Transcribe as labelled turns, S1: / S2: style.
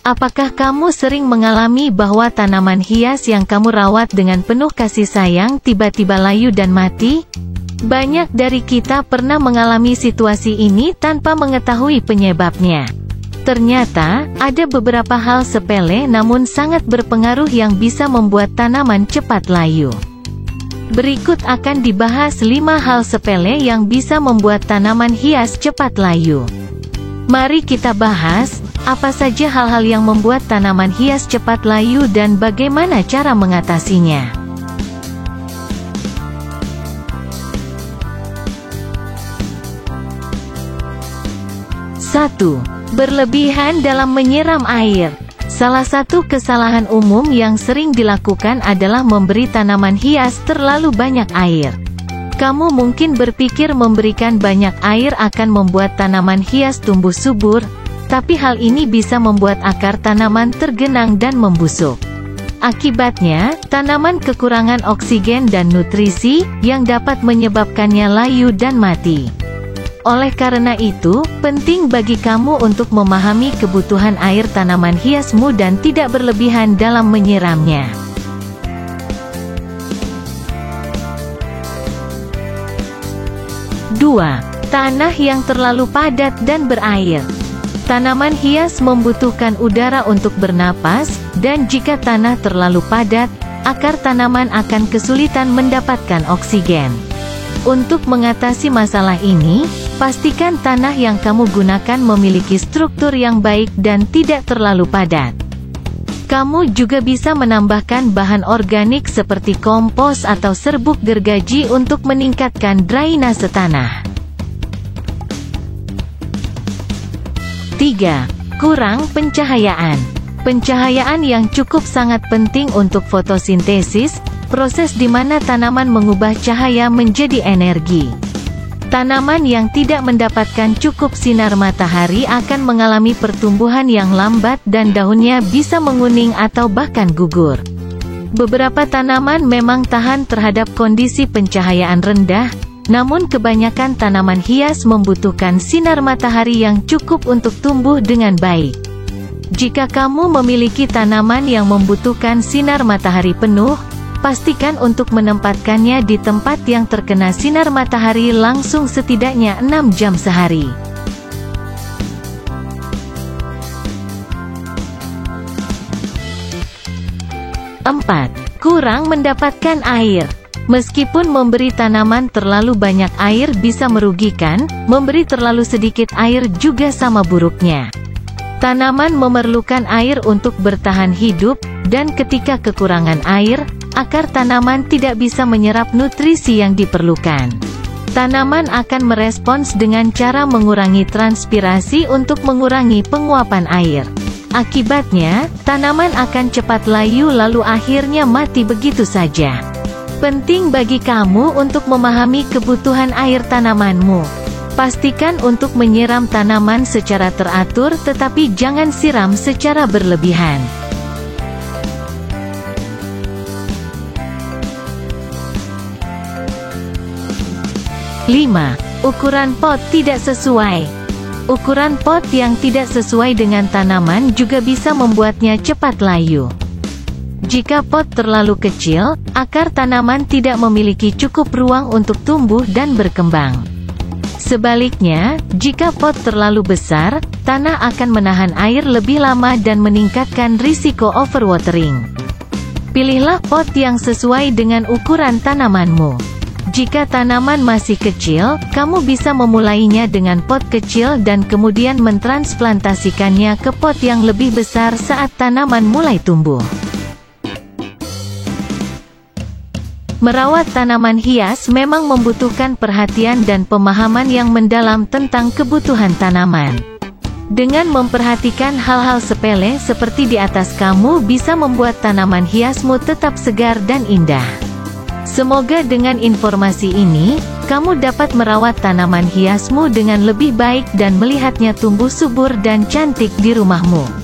S1: Apakah kamu sering mengalami bahwa tanaman hias yang kamu rawat dengan penuh kasih sayang tiba-tiba layu dan mati? Banyak dari kita pernah mengalami situasi ini tanpa mengetahui penyebabnya. Ternyata, ada beberapa hal sepele namun sangat berpengaruh yang bisa membuat tanaman cepat layu. Berikut akan dibahas 5 hal sepele yang bisa membuat tanaman hias cepat layu. Mari kita bahas, apa saja hal-hal yang membuat tanaman hias cepat layu dan bagaimana cara mengatasinya. Satu, berlebihan dalam menyiram air. Salah satu kesalahan umum yang sering dilakukan adalah memberi tanaman hias terlalu banyak air. Kamu mungkin berpikir memberikan banyak air akan membuat tanaman hias tumbuh subur, tapi hal ini bisa membuat akar tanaman tergenang dan membusuk. Akibatnya, tanaman kekurangan oksigen dan nutrisi, yang dapat menyebabkannya layu dan mati. Oleh karena itu, penting bagi kamu untuk memahami kebutuhan air tanaman hiasmu dan tidak berlebihan dalam menyiramnya. 2. Tanah yang terlalu padat dan berair. Tanaman hias membutuhkan udara untuk bernapas, dan jika tanah terlalu padat, akar tanaman akan kesulitan mendapatkan oksigen. Untuk mengatasi masalah ini, pastikan tanah yang kamu gunakan memiliki struktur yang baik dan tidak terlalu padat. Kamu juga bisa menambahkan bahan organik seperti kompos atau serbuk gergaji untuk meningkatkan drainase tanah. 3. Kurang pencahayaan. Pencahayaan yang cukup sangat penting untuk fotosintesis, proses di mana tanaman mengubah cahaya menjadi energi. Tanaman yang tidak mendapatkan cukup sinar matahari akan mengalami pertumbuhan yang lambat dan daunnya bisa menguning atau bahkan gugur. Beberapa tanaman memang tahan terhadap kondisi pencahayaan rendah, namun kebanyakan tanaman hias membutuhkan sinar matahari yang cukup untuk tumbuh dengan baik. Jika kamu memiliki tanaman yang membutuhkan sinar matahari penuh, pastikan untuk menempatkannya di tempat yang terkena sinar matahari langsung setidaknya 6 jam sehari. 4. Kurang mendapatkan air. Meskipun memberi tanaman terlalu banyak air bisa merugikan, memberi terlalu sedikit air juga sama buruknya. Tanaman memerlukan air untuk bertahan hidup, dan ketika kekurangan air, akar tanaman tidak bisa menyerap nutrisi yang diperlukan. Tanaman akan merespons dengan cara mengurangi transpirasi untuk mengurangi penguapan air. Akibatnya, tanaman akan cepat layu lalu akhirnya mati begitu saja. Penting bagi kamu untuk memahami kebutuhan air tanamanmu. Pastikan untuk menyiram tanaman secara teratur tetapi jangan siram secara berlebihan. 5. Ukuran pot tidak sesuai. Ukuran pot yang tidak sesuai dengan tanaman juga bisa membuatnya cepat layu. Jika pot terlalu kecil, akar tanaman tidak memiliki cukup ruang untuk tumbuh dan berkembang. Sebaliknya, jika pot terlalu besar, tanah akan menahan air lebih lama dan meningkatkan risiko overwatering. Pilihlah pot yang sesuai dengan ukuran tanamanmu. Jika tanaman masih kecil, kamu bisa memulainya dengan pot kecil dan kemudian mentransplantasikannya ke pot yang lebih besar saat tanaman mulai tumbuh. Merawat tanaman hias memang membutuhkan perhatian dan pemahaman yang mendalam tentang kebutuhan tanaman. Dengan memperhatikan hal-hal sepele seperti di atas, kamu bisa membuat tanaman hiasmu tetap segar dan indah. Semoga dengan informasi ini, kamu dapat merawat tanaman hiasmu dengan lebih baik dan melihatnya tumbuh subur dan cantik di rumahmu.